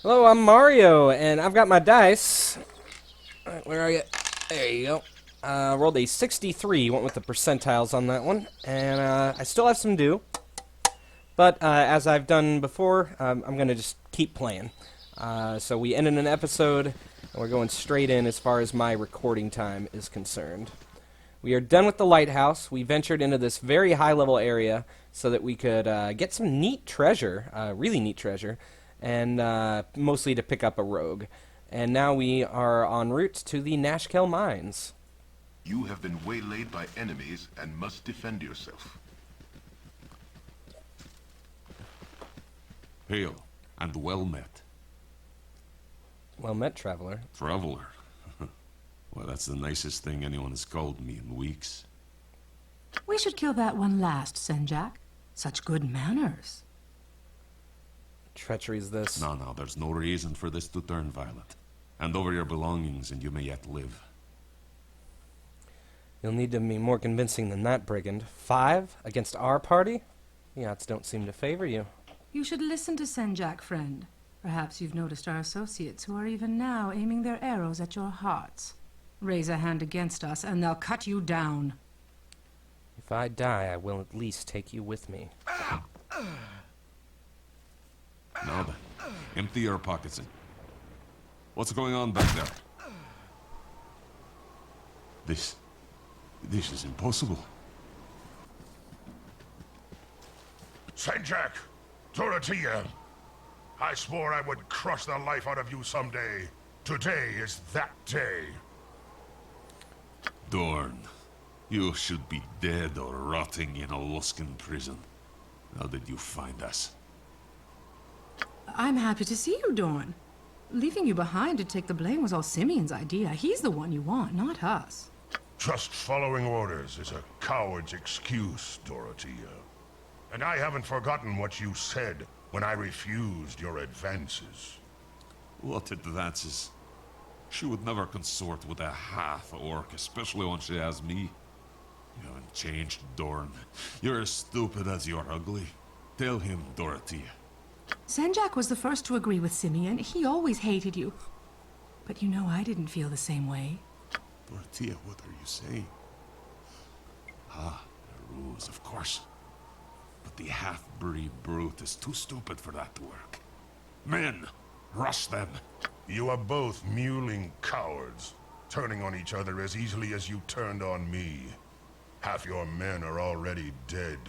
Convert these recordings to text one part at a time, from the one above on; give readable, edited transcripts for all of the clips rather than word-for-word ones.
Hello, I'm Mario, and I've got my dice. Alright, where are you? There you go. Rolled a 63, went with the percentiles on that one, and I still have some due. But as I've done before, I'm going to just keep playing. So we ended an episode, and we're going straight in as far as my recording time is concerned. We are done with the lighthouse. We ventured into this very high-level area so that we could get some neat treasure, really neat treasure, and mostly to pick up a rogue. And now we are en route to the Nashkel mines. You have been waylaid by enemies and must defend yourself. Hail, and well met. Well met, traveler. Traveler. Well, that's the nicest thing anyone has called me in weeks. We should kill that one last, Senjak. Such good manners. Treachery is this. No, there's no reason for this to turn violent. Hand over your belongings and you may yet live. You'll need to be more convincing than that, brigand. 5 against our party? The odds don't seem to favor you. You should listen to Senjak, friend. Perhaps you've noticed our associates who are even now aiming their arrows at your hearts. Raise a hand against us and they'll cut you down. If I die, I will at least take you with me. Now then, empty your pockets and... What's going on back there? This is impossible. Senjak! Dorothea! I swore I would crush the life out of you someday. Today is that day. Dorn, you should be dead or rotting in a Luskan prison. How did you find us? I'm happy to see you, Dorn. Leaving you behind to take the blame was all Simeon's idea. He's the one you want, not us. Just following orders is a coward's excuse, Dorothea. And I haven't forgotten what you said when I refused your advances. What advances? She would never consort with a half-orc, especially when she has me. You haven't changed, Dorn. You're as stupid as you're ugly. Tell him, Dorothea. Senjak was the first to agree with Simeon. He always hated you. But you know I didn't feel the same way. Dorothea, what are you saying? Ah, the rules, of course. But the half-breed brute is too stupid for that to work. Men, rush them. You are both mewling cowards, turning on each other as easily as you turned on me. Half your men are already dead.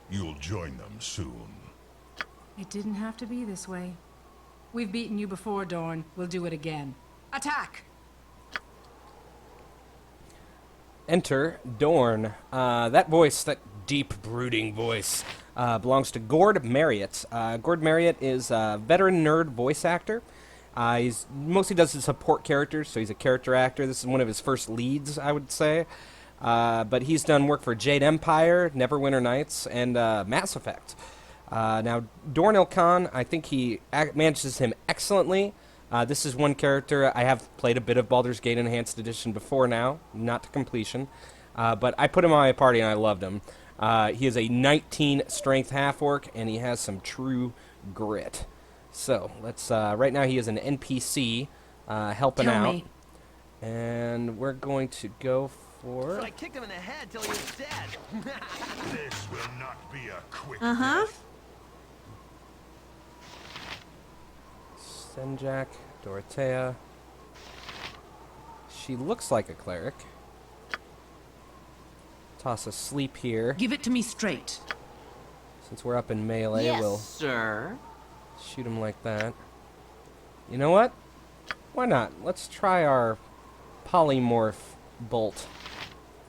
You'll join them soon. It didn't have to be this way. We've beaten you before, Dorn. We'll do it again. Attack! Enter Dorn. That voice, that deep, brooding voice, belongs to Gord Marriott. Gord Marriott is a veteran nerd voice actor. He's mostly does his support characters, so he's a character actor. This is one of his first leads, I would say. But he's done work for Jade Empire, Neverwinter Nights, and Mass Effect. Now, Dorn Ilkan, I think he manages him excellently. This is one character. I have played a bit of Baldur's Gate Enhanced Edition before now, not to completion. But I put him on my party and I loved him. He is a 19 strength half-orc, and he has some true grit. So, let's, right now he is an NPC, helping Tell out. me. And we're going to go for... So I kicked him in the head till he was dead. This will not be a quick Uh-huh. death. Senjak, Dorothea. She looks like a cleric. Toss a sleep here. Give it to me straight. Since we're up in melee, Yes, we'll sir. shoot him like that. You know what? Why not? Let's try our polymorph bolt.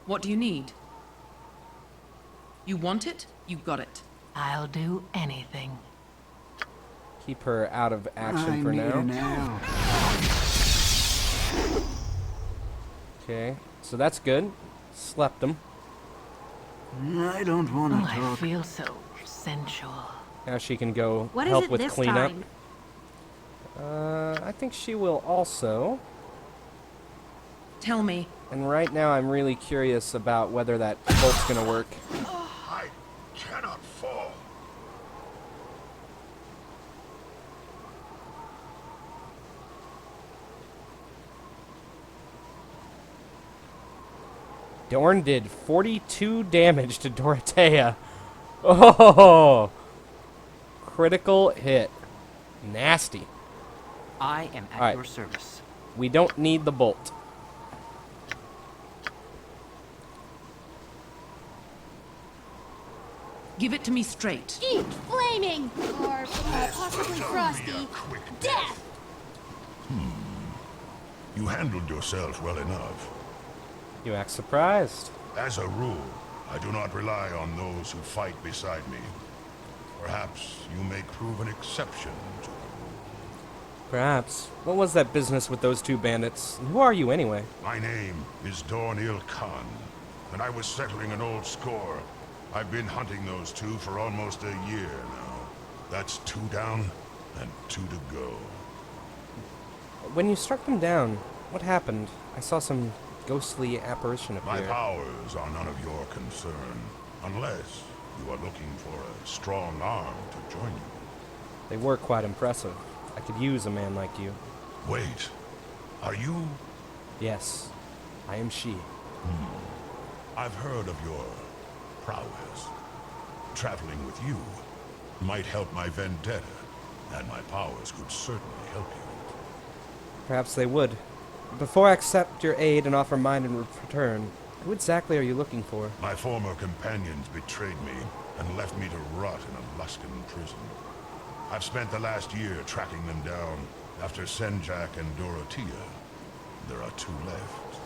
What do you need? You want it? You got it. I'll do anything. Keep her out of action for now. Okay, so that's good. Slept him. I don't want Oh, to I talk. feel so sensual. Now she can go What is help it with this cleanup. time? I think she will also. Tell me. And right now I'm really curious about whether that bolt's gonna work. I cannot fall. Dorn did 42 damage to Dorothea. Oh! Critical hit. Nasty. I am at Alright. your service. We don't need the bolt. Give it to me straight. Eat flaming or possibly frosty death. You handled yourself well enough. You act surprised. As a rule, I do not rely on those who fight beside me. Perhaps you may prove an exception to the rule. Perhaps. What was that business with those two bandits? And who are you anyway? My name is Dornil Khan, and I was settling an old score. I've been hunting those two for almost a year now. That's 2 down and 2 to go. When you struck them down, what happened? I saw some ghostly apparition My appear. powers are none of your concern, unless you are looking for a strong arm to join you. They were quite impressive. I could use a man like you. Wait, are you? Yes, I am she. I've heard of your prowess. Traveling with you might help my vendetta, and my powers could certainly help you. Perhaps they would. Before I accept your aid and offer mine in return, who exactly are you looking for? My former companions betrayed me and left me to rot in a Luskan prison. I've spent the last year tracking them down. After Senjak and Dorothea, there are 2 left.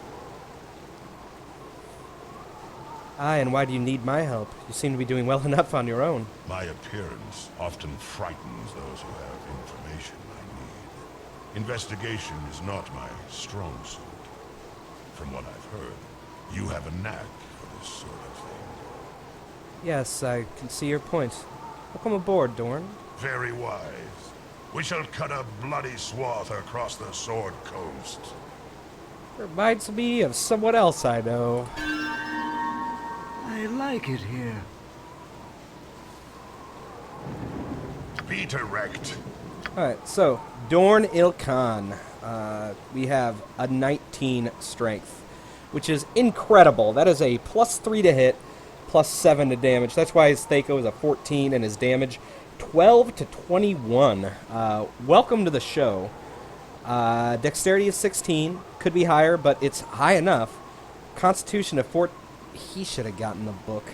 Aye, and why do you need my help? You seem to be doing well enough on your own. My appearance often frightens those who have information I need. Investigation is not my strong suit. From what I've heard, you have a knack for this sort of thing. Yes, I can see your point. Welcome aboard, Dorn. Very wise. We shall cut a bloody swath across the Sword Coast. Reminds me of someone else I know. I like it here. Be direct. Alright, so, Dorn Ilkhan. We have a 19 strength, which is incredible. That is a +3 to hit, +7 to damage. That's why his Thaco is a 14 and his damage 12 to 21. Welcome to the show. Dexterity is 16. Could be higher, but it's high enough. Constitution of 4... He should have gotten the book.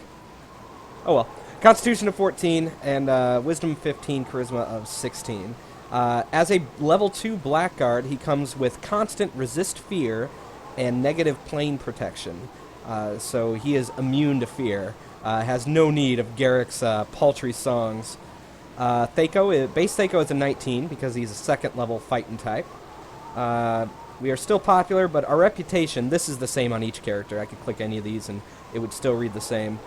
Oh well. Constitution of 14 and Wisdom 15, Charisma of 16. As a level 2 blackguard, he comes with constant resist fear and negative plane protection. So he is immune to fear. Has no need of Garrick's paltry songs. Base Thaco is a 19 because he's a 2nd level fighting type. We are still popular, but our reputation, this is the same on each character. I could click any of these and it would still read the same.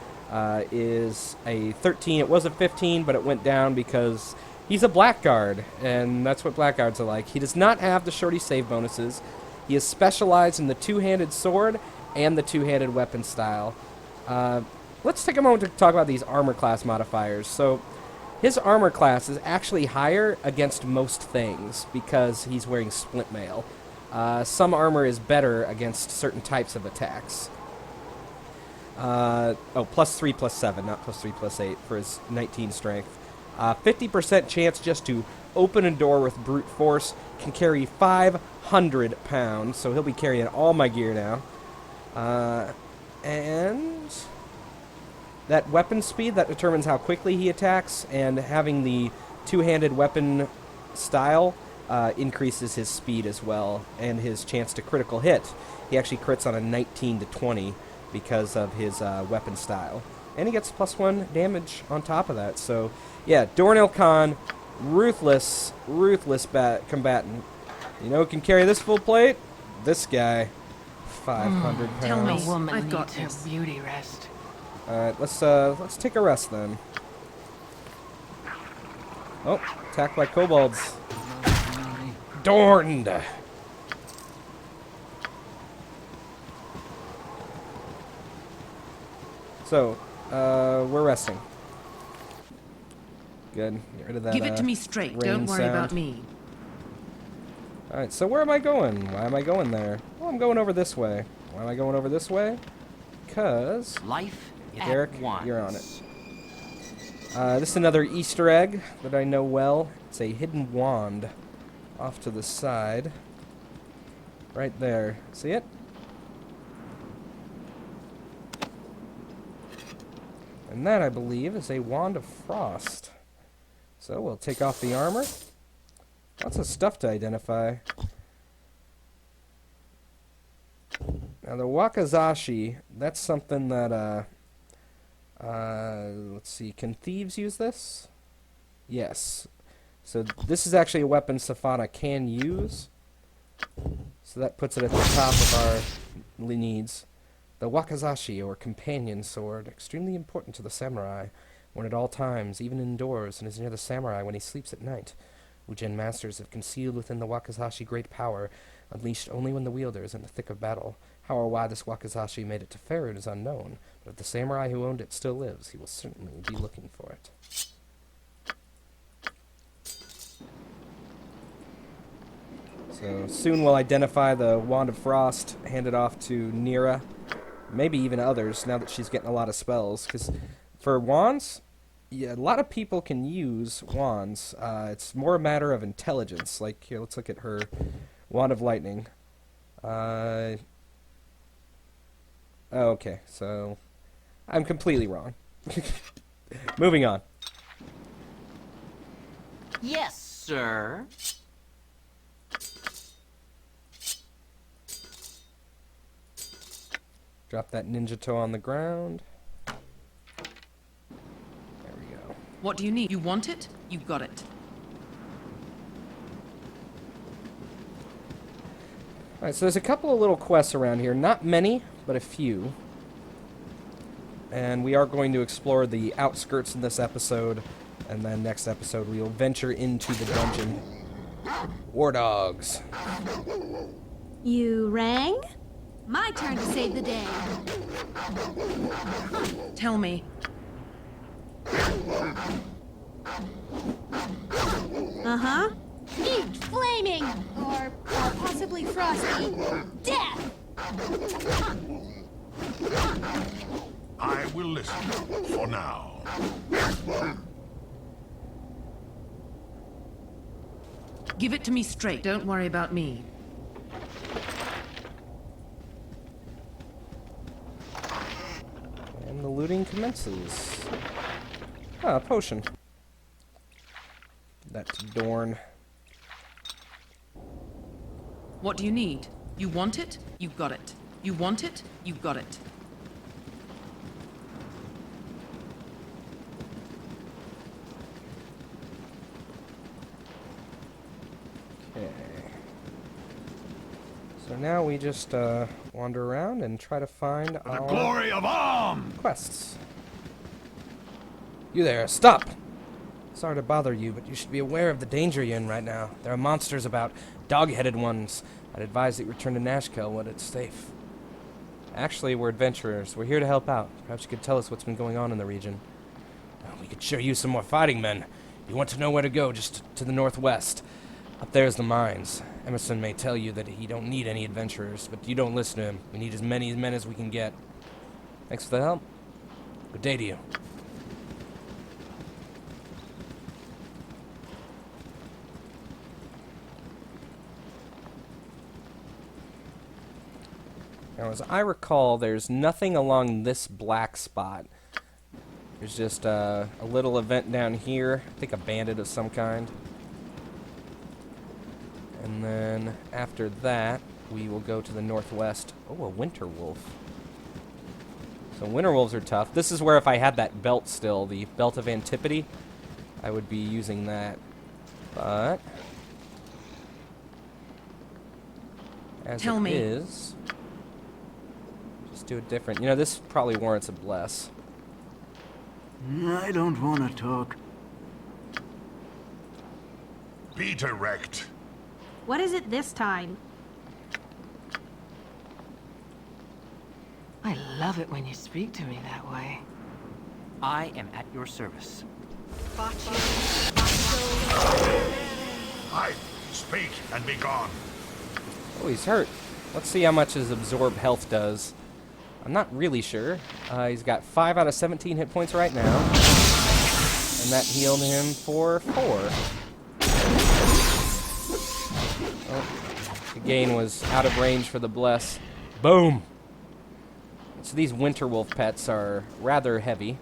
Is a 13. It was a 15, but it went down because he's a blackguard, and that's what blackguards are like. He does not have the shorty save bonuses. He is specialized in the 2-handed sword and the 2-handed weapon style. Let's take a moment to talk about these armor class modifiers. So, his armor class is actually higher against most things because he's wearing splint mail. Some armor is better against certain types of attacks. +3 +7, not +3 +8 for his 19 strength. 50% chance just to open a door with brute force, can carry 500 pounds, so he'll be carrying all my gear now. And that weapon speed, that determines how quickly he attacks, and having the 2-handed weapon style increases his speed as well, and his chance to critical hit. He actually crits on a 19 to 20 because of his weapon style. And he gets +1 damage on top of that. So, yeah, Dornil Khan, ruthless combatant. You know who can carry this full plate? This guy. 500 pounds. Tell me. A woman I've got needs her this. beauty rest. Alright, let's take a rest then. Oh, attacked by kobolds. Dorned! So, we're resting. Good. Get rid of that. Give it to me straight. rain Don't worry sound. about me. Alright, so where am I going? Why am I going there? Well, I'm going over this way. Why am I going over this way? because Life Derek, at one. you're on it. This is another Easter egg that I know well. It's a hidden wand off to the side. Right there. See it? And that, I believe, is a wand of frost. So we'll take off the armor. Lots of stuff to identify. Now the wakizashi, that's something that, let's see, can thieves use this? Yes. So this is actually a weapon Safana can use. So that puts it at the top of our needs. The wakizashi, or companion sword, extremely important to the samurai, worn at all times, even indoors, and is near the samurai when he sleeps at night. Ujin masters have concealed within the wakizashi great power, unleashed only when the wielder is in the thick of battle. How or why this wakizashi made it to Faerun is unknown, but if the samurai who owned it still lives, he will certainly be looking for it. So soon we'll identify the Wand of Frost, hand it off to Nira, maybe even others, now that she's getting a lot of spells. Because for wands, yeah, a lot of people can use wands. It's more a matter of intelligence. Like, here, let's look at her Wand of Lightning. Oh, okay, so I'm completely wrong. Moving on. Yes, sir. Drop that ninja toe on the ground. There we go. What do you need? You want it? You got it. Alright, so there's a couple of little quests around here. Not many, but a few. And we are going to explore the outskirts in this episode. And then next episode we will venture into the dungeon. War dogs. You rang? My turn to save the day. Tell me. Uh-huh. Heat, flaming, or possibly frosty. Death! I will listen for now. Give it to me straight. Don't worry about me. And the looting commences. Ah, a potion. That's Dorn. What do you need? You want it? You got it. You want it? You got it. Okay. So now we just wander around and try to find The our glory of arms! quests. You there, stop! Sorry to bother you, but you should be aware of the danger you're in right now. There are monsters about, dog-headed ones. I'd advise that you return to Nashkel when it's safe. Actually, we're adventurers. We're here to help out. Perhaps you could tell us what's been going on in the region. We could sure use some more fighting men. You want to know where to go, just to the northwest. Up there's the mines. Emerson may tell you that he don't need any adventurers, but you don't listen to him. We need as many men as we can get. Thanks for the help. Good day to you. Now, as I recall, there's nothing along this black spot. There's just a little event down here. I think a bandit of some kind. And then after that, we will go to the northwest. Oh, a winter wolf. So winter wolves are tough. This is where if I had that belt still, the belt of Antipodes, I would be using that. But as Tell it me. is, just do it different. You know, this probably warrants a bless. I don't want to talk. Be direct. What is it this time? I love it when you speak to me that way. I am at your service. I speak and be gone. Oh, he's hurt. Let's see how much his absorb health does. I'm not really sure. He's got 5 out of 17 hit points right now. And that healed him for 4. Oh, the gain was out of range for the bless. Boom! So these winter wolf pets are rather heavy,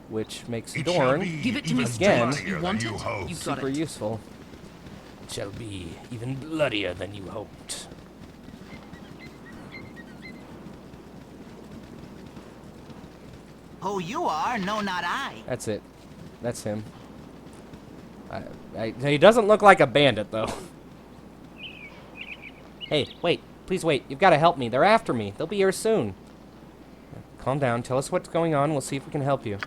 which makes Dorn Give it to me again straight. You want it? You got super it. useful. It shall be even bloodier than you hoped. Who you are? No, not I. That's it. That's him. He doesn't look like a bandit, though. Hey, wait. Please wait. You've got to help me. They're after me. They'll be here soon. Calm down. Tell us what's going on. We'll see if we can help you.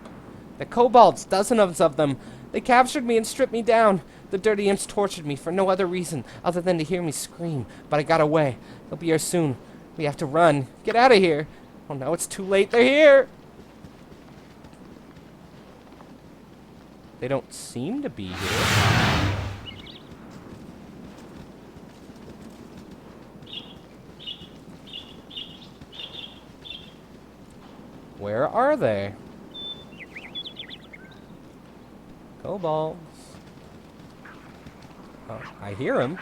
The kobolds, dozens of them. They captured me and stripped me down. The dirty imps tortured me for no other reason other than to hear me scream. But I got away. They'll be here soon. We have to run. Get out of here. Oh, no, it's too late. They're here. They don't seem to be here. Where are they? Kobolds. Oh, I hear them.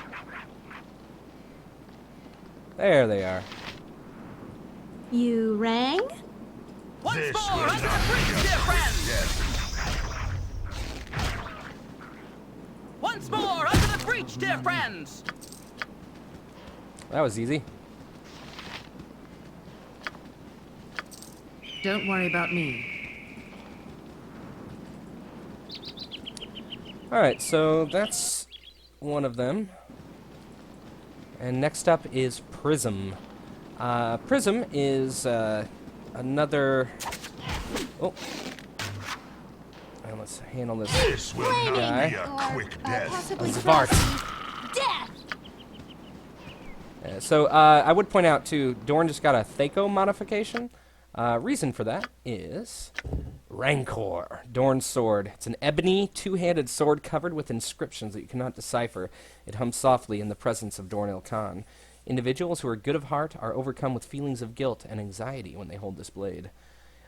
There they are. You rang? Once more, under the breach, dear friends! Once more, under the breach, dear friends! That was easy. Don't worry about me. Alright, so that's one of them. And next up is Prism. Prism is another... Oh. And let's handle this This will not guy. be a quick death. Possibly Zvart. death! So I would point out, too, Dorn just got a Thaco modification. Reason for that is Rancor, Dorn's sword. It's an ebony, two-handed sword covered with inscriptions that you cannot decipher. It hums softly in the presence of Dorn Ilkhan. Individuals who are good of heart are overcome with feelings of guilt and anxiety when they hold this blade.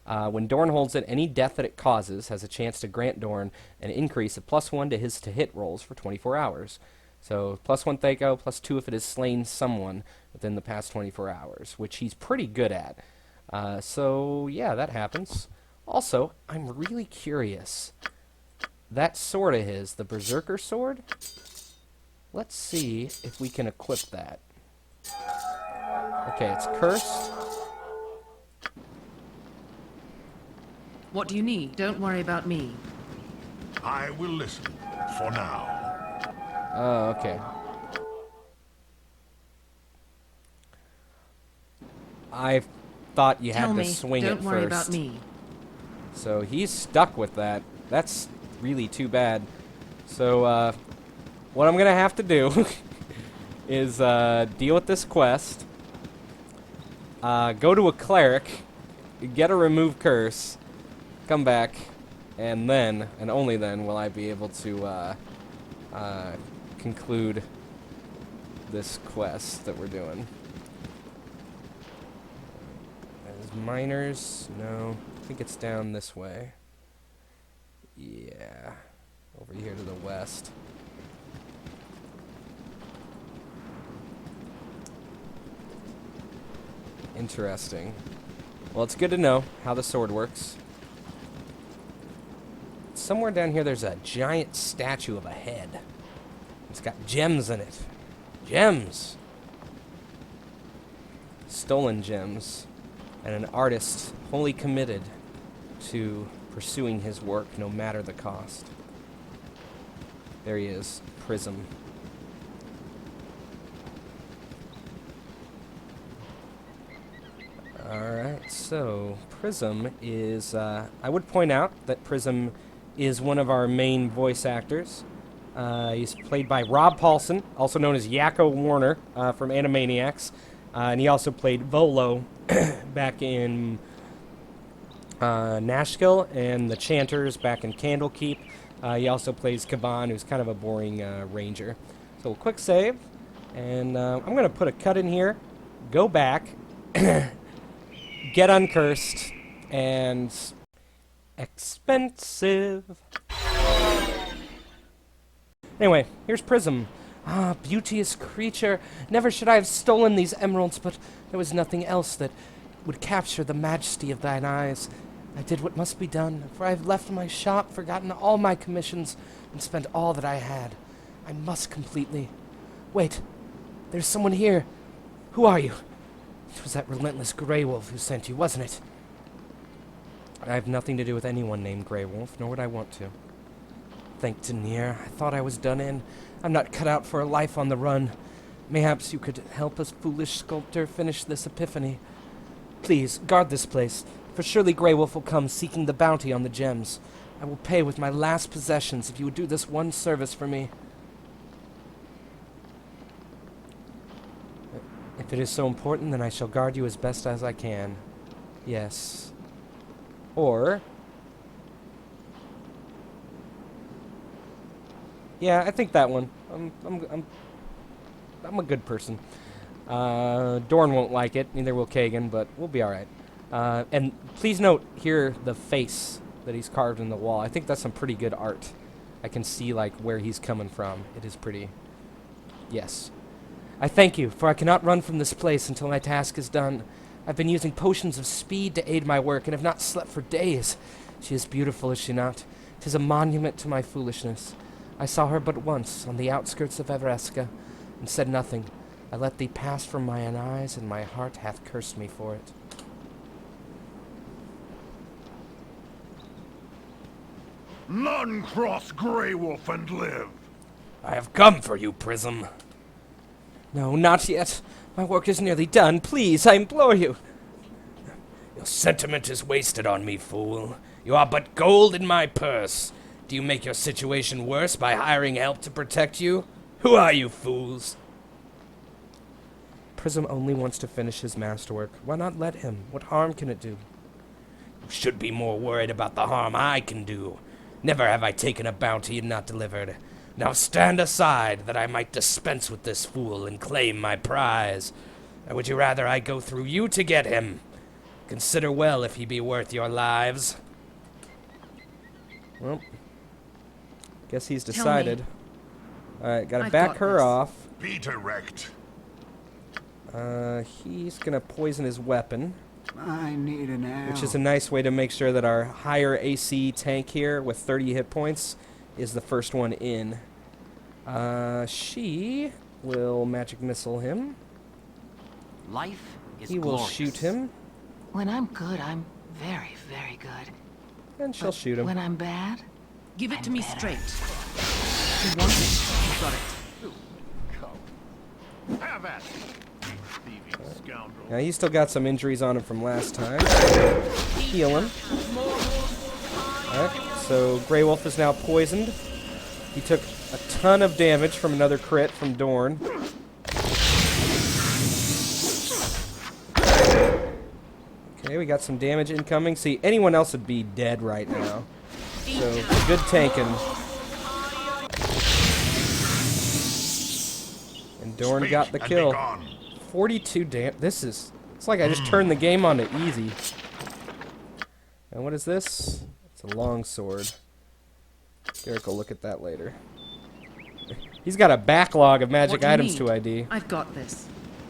When Dorn holds it, any death that it causes has a chance to grant Dorn an increase of +1 to his to-hit rolls for 24 hours. So +1 Thaco, +2 if it has slain someone within the past 24 hours, which he's pretty good at. So, yeah, that happens. Also, I'm really curious. That sword of his, the Berserker sword, let's see if we can equip that. Okay, it's cursed. What do you need? Don't worry about me. I will listen for now. Oh, okay. I thought you Tell had to me. swing Don't it worry first. about me. So he's stuck with that. That's really too bad. So what I'm gonna have to do is deal with this quest. Go to a cleric, get a remove curse, come back, and then, and only then, will I be able to conclude this quest that we're doing. There's miners. No, I think it's down this way. Yeah, over here to the west. Interesting. Well, it's good to know how the sword works. Somewhere down here there's a giant statue of a head. It's got gems in it. Gems! Stolen gems. And an artist wholly committed to pursuing his work no matter the cost. There he is, Prism. Alright, so Prism is, I would point out that Prism is one of our main voice actors. He's played by Rob Paulson, also known as Yakko Warner from Animaniacs. And he also played Volo back in Nashkel and the Chanters back in Candlekeep. He also plays Kaban, who's kind of a boring ranger. So a quick save, and I'm going to put a cut in here, go back, get uncursed, and expensive. Anyway, here's Prism. Ah, beauteous creature. Never should I have stolen these emeralds, but there was nothing else that would capture the majesty of thine eyes. I did what must be done, for I have left my shop, forgotten all my commissions, and spent all that I had. I must completely. Wait, there's someone here. Who are you? It was that relentless Grey Wolf who sent you, wasn't it? I have nothing to do with anyone named Grey Wolf, nor would I want to. Thank Denier. I thought I was done in. I'm not cut out for a life on the run. Mayhaps you could help us, foolish sculptor, finish this epiphany. Please, guard this place, for surely Grey Wolf will come seeking the bounty on the gems. I will pay with my last possessions if you would do this one service for me. If it is so important, then I shall guard you as best as I can. Yes. Or... yeah, I think that one. I'm a good person. Dorn won't like it, neither will Kagan, but we'll be alright. And please note here the face that he's carved in the wall. I think that's some pretty good art. I can see, like, where he's coming from. It is pretty... yes. I thank you, for I cannot run from this place until my task is done. I've been using potions of speed to aid my work, and have not slept for days. She is beautiful, is she not? 'Tis a monument to my foolishness. I saw her but once, on the outskirts of Evereska, and said nothing. I let thee pass from mine eyes, and my heart hath cursed me for it. None cross Grey Wolf and live. I have come for you, Prism. No, not yet. My work is nearly done. Please, I implore you. Your sentiment is wasted on me, fool. You are but gold in my purse. Do you make your situation worse by hiring help to protect you? Who are you, fools? Prism only wants to finish his masterwork. Why not let him? What harm can it do? You should be more worried about the harm I can do. Never have I taken a bounty and not delivered. Now stand aside, that I might dispense with this fool and claim my prize. Or would you rather I go through you to get him? Consider well if he be worth your lives. Well, guess he's decided. Alright, gotta back her off. Be direct. He's gonna poison his weapon. I need an arrow. Which is a nice way to make sure that our higher AC tank here with 30 hit points is the first one in. She will magic missile him. Life is He will shoot him, When I'm good, I'm very, very good. and she'll But shoot him. when I'm bad, Give it I'm to me better. straight. You want it? You got it. Have at it, you thieving scoundrel. Now he's still got some injuries on him from last time. Heal him. Alright, so Grey Wolf is now poisoned. He took a ton of damage from another crit from Dorn. Okay, we got some damage incoming. See, anyone else would be dead right now. So, good tanking. And Dorn Speak got the and kill. be gone. 42 this is... it's like I just turned the game on to easy. And what is this? It's a long sword. Garrick will look at that later. He's got a backlog of magic What do you items need? to ID. I've got this.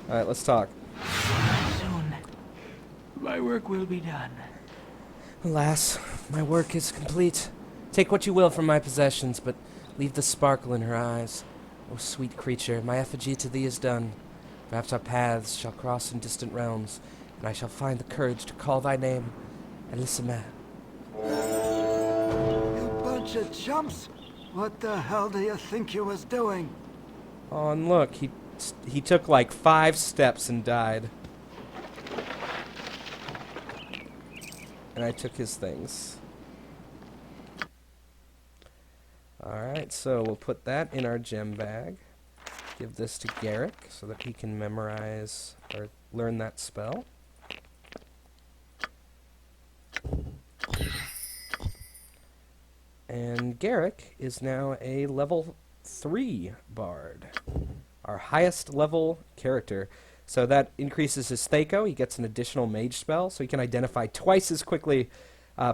Alright, let's talk. Soon, my work will be done. Alas, my work is complete. Take what you will from my possessions, but leave the sparkle in her eyes. O sweet creature, my effigy to thee is done. Perhaps our paths shall cross in distant realms, and I shall find the courage to call thy name, Elisama. You bunch of chumps! What the hell do you think you was doing? Oh, and look, he took like 5 steps and died. And I took his things. Alright, so we'll put that in our gem bag. Give this to Garrick so that he can memorize or learn that spell. And Garrick is now a level 3 bard. Our highest level character. So that increases his Thaco. He gets an additional mage spell, so he can identify twice as quickly.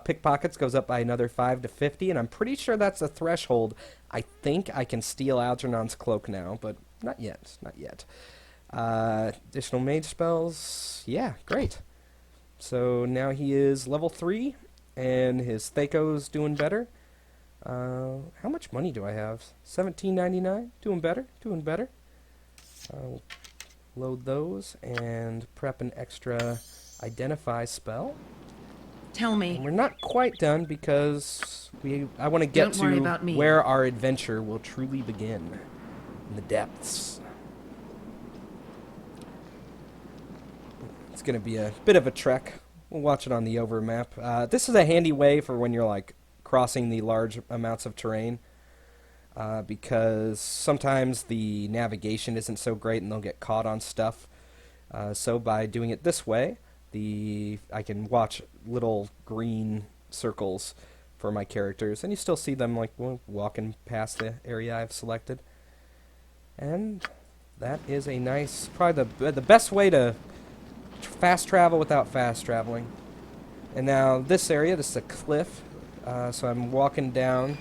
Pickpockets goes up by another 5 to 50, and I'm pretty sure that's a threshold. I think I can steal Algernon's cloak now, but not yet. Not yet. Additional mage spells. Yeah, great. So now he is level 3, and his Thaco's doing better. How much money do I have? $17.99. Doing better. Doing better. Load those and prep an extra identify spell. Tell me. And we're not quite done because I want to get Don't worry to about me. where our adventure will truly begin. In the depths. It's going to be a bit of a trek. We'll watch it on the over map. This is a handy way for when you're like crossing the large amounts of terrain. Because sometimes the navigation isn't so great and they'll get caught on stuff. So by doing it this way, I can watch little green circles for my characters, and you still see them like walking past the area I've selected. And that is a nice, probably the best way to fast travel without fast traveling. And now this area, this is a cliff, so I'm walking down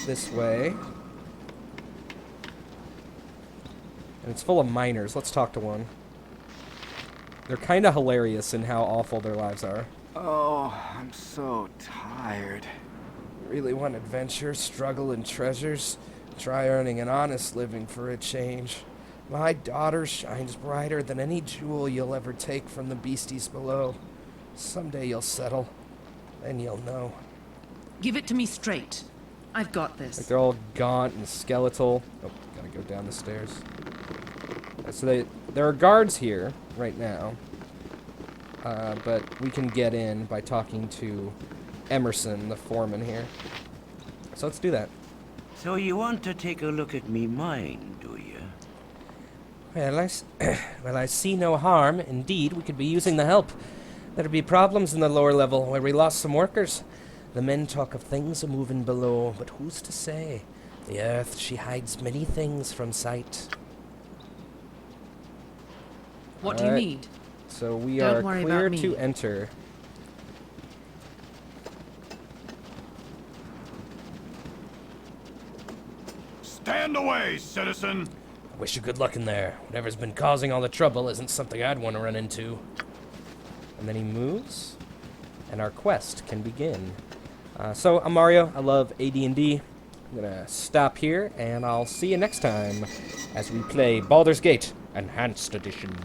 this way. And it's full of miners. Let's talk to one. They're kind of hilarious in how awful their lives are. Oh, I'm so tired. Really want adventure, struggle, and treasures? Try earning an honest living for a change. My daughter shines brighter than any jewel you'll ever take from the beasties below. Someday you'll settle, then you'll know. Give it to me straight. I've got this. Like they're all gaunt and skeletal. Oh, gotta go down the stairs. So there are guards here right now, but we can get in by talking to Emerson, the foreman here. So let's do that. So you want to take a look at me mine, do you? Well, I see no harm. Indeed, we could be using the help. There'd be problems in the lower level where we lost some workers. The men talk of things a-moving below, but who's to say? The earth, she hides many things from sight. What do you need? So we Don't are worry clear about me. to enter. Stand away, citizen! I wish you good luck in there. Whatever's been causing all the trouble isn't something I'd want to run into. And then he moves, and our quest can begin. So, I'm Mario. I love AD&D. I'm going to stop here, and I'll see you next time as we play Baldur's Gate Enhanced Edition.